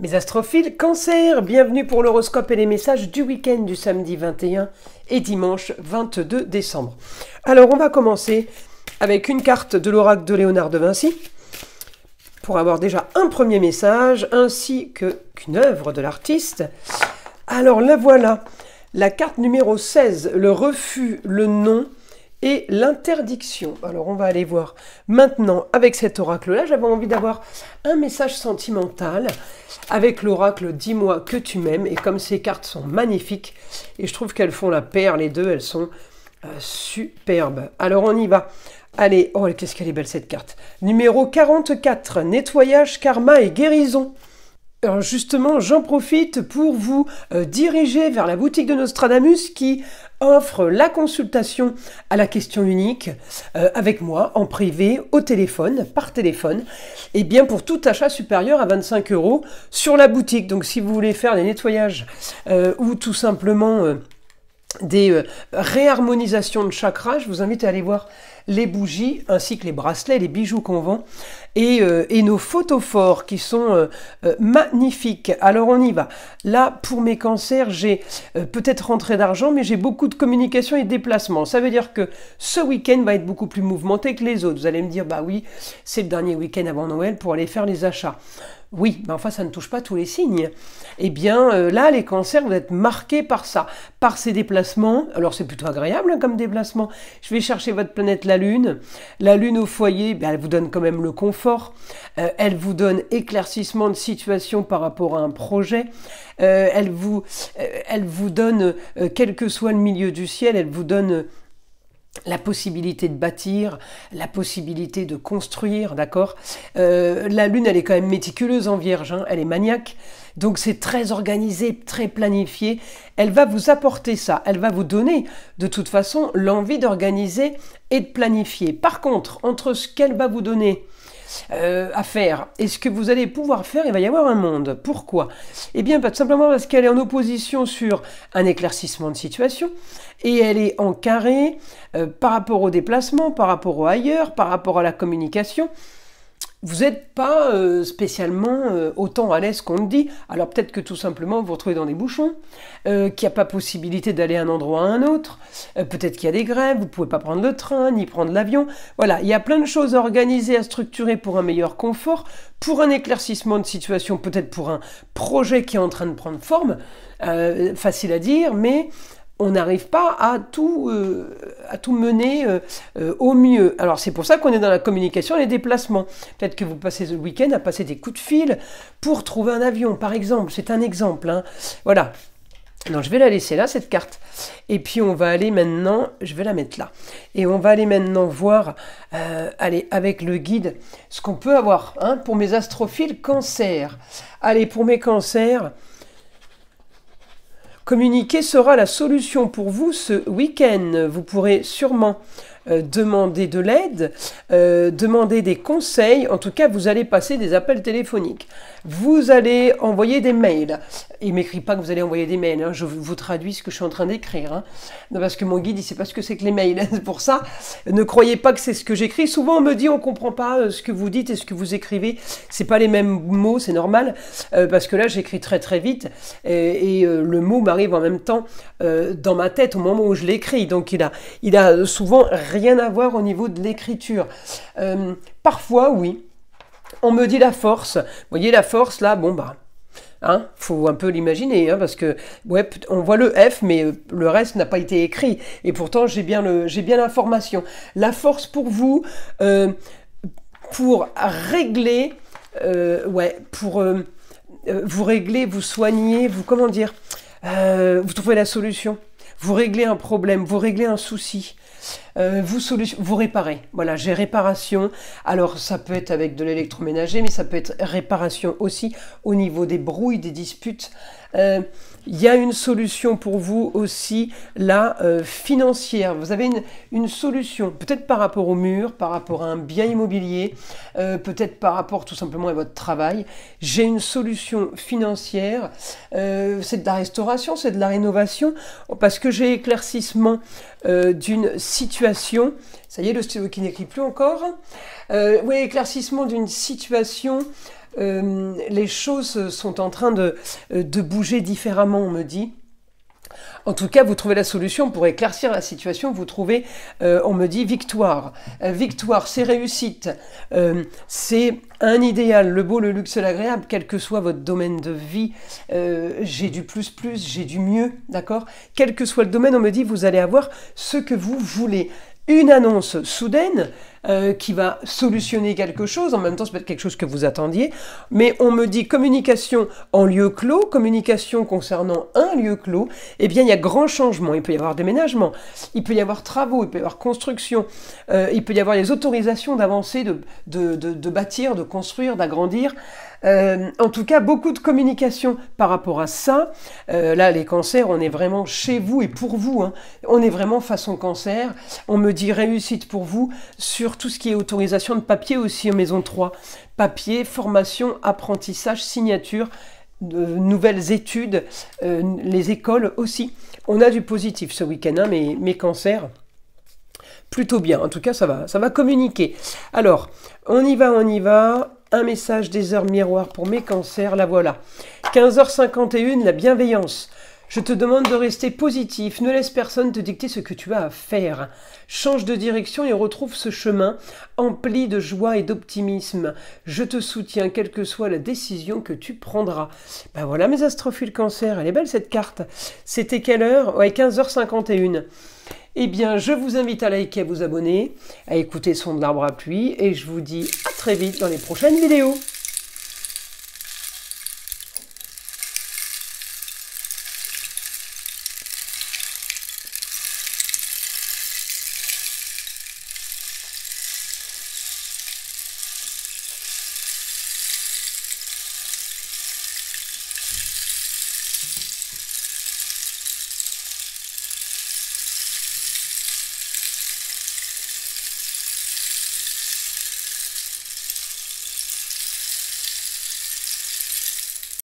Mes astrophiles, Cancer, bienvenue pour l'horoscope et les messages du week-end du samedi 21 et dimanche 22 décembre. Alors on va commencer avec une carte de l'oracle de Léonard de Vinci pour avoir déjà un premier message ainsi qu'une œuvre de l'artiste. Alors la voilà, la carte numéro 16, le refus, le non et l'interdiction. Alors on va aller voir maintenant avec cet oracle-là. J'avais envie d'avoir un message sentimental avec l'oracle « Dis-moi que tu m'aimes ». Et comme ces cartes sont magnifiques, et je trouve qu'elles font la paire, les deux, elles sont superbes. Alors on y va. Allez, oh qu'est-ce qu'elle est belle cette carte. Numéro 44, nettoyage, karma et guérison. Alors justement, j'en profite pour vous diriger vers la boutique de Nostradamus qui offre la consultation à la question unique avec moi en privé, au téléphone, par téléphone, et bien pour tout achat supérieur à 25 € sur la boutique. Donc si vous voulez faire des nettoyages ou tout simplement des réharmonisations de chakras, je vous invite à aller voir les bougies ainsi que les bracelets, les bijoux qu'on vend et nos photophores qui sont magnifiques. Alors on y va. Là pour mes cancers, j'ai peut-être rentrée d'argent, mais j'ai beaucoup de communication et de déplacements. Ça veut dire que ce week-end va être beaucoup plus mouvementé que les autres. Vous allez me dire, bah oui, c'est le dernier week-end avant Noël pour aller faire les achats. Oui, mais enfin ça ne touche pas tous les signes. Eh bien là, les cancers, vous êtes marqués par ça, par ces déplacements. Alors c'est plutôt agréable hein, comme déplacement. Je vais chercher votre planète la Lune. La Lune au foyer, ben, elle vous donne quand même le confort. Elle vous donne éclaircissement de situation par rapport à un projet. Elle vous donne, quel que soit le milieu du ciel, elle vous donne la possibilité de bâtir, la possibilité de construire, d'accord. La Lune, elle est quand même méticuleuse en Vierge, hein, elle est maniaque, donc c'est très organisé, très planifié. Elle va vous apporter ça, elle va vous donner de toute façon l'envie d'organiser et de planifier. Par contre, entre ce qu'elle va vous donner à faire et ce que vous allez pouvoir faire, il va y avoir un monde. Pourquoi? Eh bien, tout simplement parce qu'elle est en opposition sur un éclaircissement de situation et elle est en carré par rapport au déplacement, par rapport au ailleurs, par rapport à la communication. Vous n'êtes pas spécialement autant à l'aise qu'on le dit. Alors peut-être que tout simplement vous vous retrouvez dans des bouchons, qu'il n'y a pas possibilité d'aller d'un endroit à un autre, peut-être qu'il y a des grèves, vous ne pouvez pas prendre le train, ni prendre l'avion. Voilà, il y a plein de choses à organiser, à structurer pour un meilleur confort, pour un éclaircissement de situation, peut-être pour un projet qui est en train de prendre forme, facile à dire, mais on n'arrive pas à tout mener au mieux. Alors c'est pour ça qu'on est dans la communication et les déplacements. Peut-être que vous passez le week-end à passer des coups de fil pour trouver un avion, par exemple. C'est un exemple. Hein. Voilà. Alors je vais la laisser là, cette carte. Et puis on va aller maintenant, je vais la mettre là. Et on va aller maintenant voir, allez, avec le guide, ce qu'on peut avoir hein, pour mes astrophiles Cancer. Allez, pour mes cancers, communiquer sera la solution pour vous ce week-end. Vous pourrez sûrement demander de l'aide, demander des conseils. En tout cas, vous allez passer des appels téléphoniques. Vous allez envoyer des mails. Il ne m'écrit pas que vous allez envoyer des mails. Hein. Je vous traduis ce que je suis en train d'écrire. Hein. Parce que mon guide, il ne sait pas ce que c'est que les mails. C'est pour ça, ne croyez pas que c'est ce que j'écris. Souvent, on me dit, on ne comprend pas ce que vous dites et ce que vous écrivez. Ce n'est pas les mêmes mots, c'est normal. Parce que là, j'écris très très vite. Et le mot m'arrive en même temps dans ma tête au moment où je l'écris. Donc, il a souvent rien à voir au niveau de l'écriture. Parfois, oui. On me dit la force. Vous voyez la force, là, bon, bah, hein, faut un peu l'imaginer, hein, parce que, ouais, on voit le F, mais le reste n'a pas été écrit. Et pourtant, j'ai bien l'information. La force pour vous, pour régler, vous régler, vous soigner, vous, comment dire, vous trouvez la solution. Vous réglez un problème, vous réglez un souci. Vous réparez. Voilà, j'ai réparation. Alors, ça peut être avec de l'électroménager, mais ça peut être réparation aussi au niveau des brouilles, des disputes. Il y a une solution pour vous aussi, là, financière. Vous avez une solution, peut-être par rapport au mur, par rapport à un bien immobilier, peut-être par rapport tout simplement à votre travail. J'ai une solution financière. C'est de la restauration, c'est de la rénovation, parce que j'ai éclaircissement d'une situation. Ça y est, le stylo qui n'écrit plus encore. Oui, éclaircissement d'une situation les choses sont en train de bouger différemment, on me dit. En tout cas, vous trouvez la solution pour éclaircir la situation. Vous trouvez, on me dit, victoire. Victoire, c'est réussite. C'est un idéal, le beau, le luxe, l'agréable, quel que soit votre domaine de vie. J'ai du plus, j'ai du mieux, d'accord? Quel que soit le domaine, on me dit, vous allez avoir ce que vous voulez. Une annonce soudaine qui va solutionner quelque chose, en même temps c'est peut-être quelque chose que vous attendiez, mais on me dit communication en lieu clos, communication concernant un lieu clos, eh bien il y a grand changement, il peut y avoir déménagement, il peut y avoir travaux, il peut y avoir construction, il peut y avoir les autorisations d'avancer, de bâtir, de construire, d'agrandir. En tout cas, beaucoup de communication par rapport à ça. Là, les cancers, on est vraiment chez vous et pour vous. Hein. On est vraiment façon cancer. On me dit réussite pour vous sur tout ce qui est autorisation de papier aussi en maison 3. Papier, formation, apprentissage, signature, de nouvelles études, les écoles aussi. On a du positif ce week-end, hein, mes cancers. Plutôt bien. En tout cas, ça va communiquer. Alors, on y va. Un message des heures miroirs pour mes cancers, la voilà. 15h51, la bienveillance. Je te demande de rester positif, ne laisse personne te dicter ce que tu as à faire. Change de direction et retrouve ce chemin empli de joie et d'optimisme. Je te soutiens, quelle que soit la décision que tu prendras. Ben voilà mes astrophiles cancer, elle est belle cette carte. C'était quelle heure? Ouais, 15h51. Eh bien, je vous invite à liker, à vous abonner, à écouter Son de l'arbre à pluie, et je vous dis à très vite dans les prochaines vidéos.